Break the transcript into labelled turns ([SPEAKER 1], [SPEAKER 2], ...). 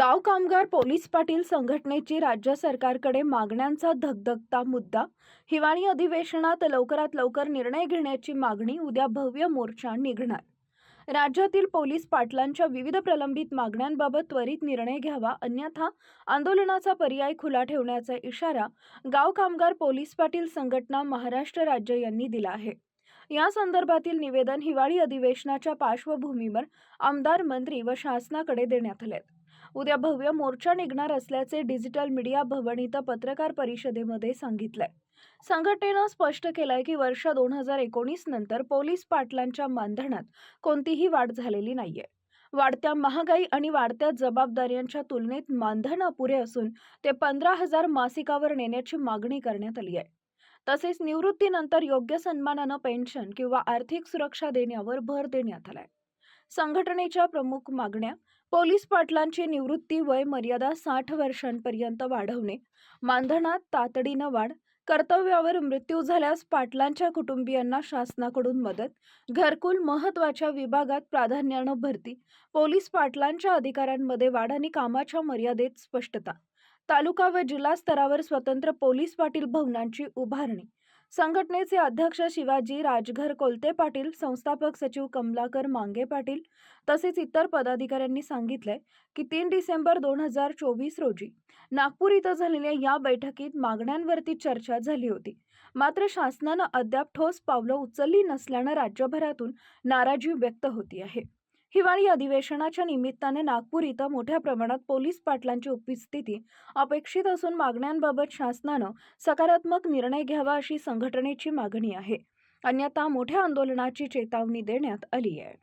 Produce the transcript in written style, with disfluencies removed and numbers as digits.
[SPEAKER 1] गाव कामगार पोलीस पाटील संघटनेची राज्य सरकारकडे मागण्यांचा धगधगता मुद्दा. हिवाळी अधिवेशनात लवकरात लवकर निर्णय घेण्याची मागणी. उद्या भव्य मोर्चा निघणार. राज्यातील पोलीस पाटलांच्या विविध प्रलंबित मागण्यांबाबत त्वरित निर्णय घ्यावा, अन्यथा आंदोलनाचा पर्याय खुला ठेवण्याचा इशारा गाव कामगार पोलीस पाटील संघटना महाराष्ट्र राज्य यांनी दिला आहे. या संदर्भातील निवेदन हिवाळी अधिवेशनाच्या पार्श्वभूमीवर आमदार, मंत्री व शासनाकडे देण्यात आले. उद्या भव्य मोर्चा निघणार असल्याचे डिजिटल मीडिया भवन इथं पत्रकार परिषदेमध्ये सांगितलंय. संघटनेनं स्पष्ट केलंय की वर्ष 2019 नंतर पोलीस पाटलांच्या मानधनात कोणतीही वाढ झालेली नाहीये. वाढत्या महागाई आणि वाढत्या जबाबदाऱ्यांच्या तुलनेत मानधन अपुरे असून ते 15,000 मासिकावर नेण्याची मागणी करण्यात आली आहे. तसेच निवृत्तीनंतर योग्य सन्मानानं पेन्शन किंवा आर्थिक सुरक्षा देण्यावर भर देण्यात आलाय. संघटनेच्या प्रमुख मागण्या: पोलीस पाटलांची निवृत्ती वय मर्यादा 60 वर्षांपर्यंत वाढवणे, मानधनात तातडीनं वाढ, कर्तव्यावर मृत्यू झाल्यास पाटलांच्या कुटुंबियांना शासनाकडून मदत, घरकुल, महत्त्वाच्या विभागात प्राधान्यानं भरती, पोलीस पाटलांच्या अधिकारांमध्ये वाढ आणि कामाच्या मर्यादेत स्पष्टता, तालुका व जिल्हा स्तरावर स्वतंत्र पोलीस पाटील भवनांची उभारणी. संघटनेचे अध्यक्ष शिवाजी राजघर कोलते पाटील, संस्थापक सचिव कमलाकर मांगे पाटील तसेच इतर पदाधिकाऱ्यांनी सांगितले की 3 डिसेंबर 2024 रोजी नागपूर इथं झालेल्या या बैठकीत मागण्यांवरती चर्चा झाली होती. मात्र शासनानं अद्याप ठोस पावलं उचलली नसल्यानं राज्यभरातून नाराजी व्यक्त होती आहे. हिवाळी अधिवेशनाच्या निमित्ताने नागपूर इथं मोठ्या प्रमाणात पोलीस पाटलांची उपस्थिती अपेक्षित असून मागण्यांबाबत शासनानं सकारात्मक निर्णय घ्यावा अशी संघटनेची मागणी आहे. अन्यथा मोठ्या आंदोलनाची चेतावणी देण्यात आली आहे.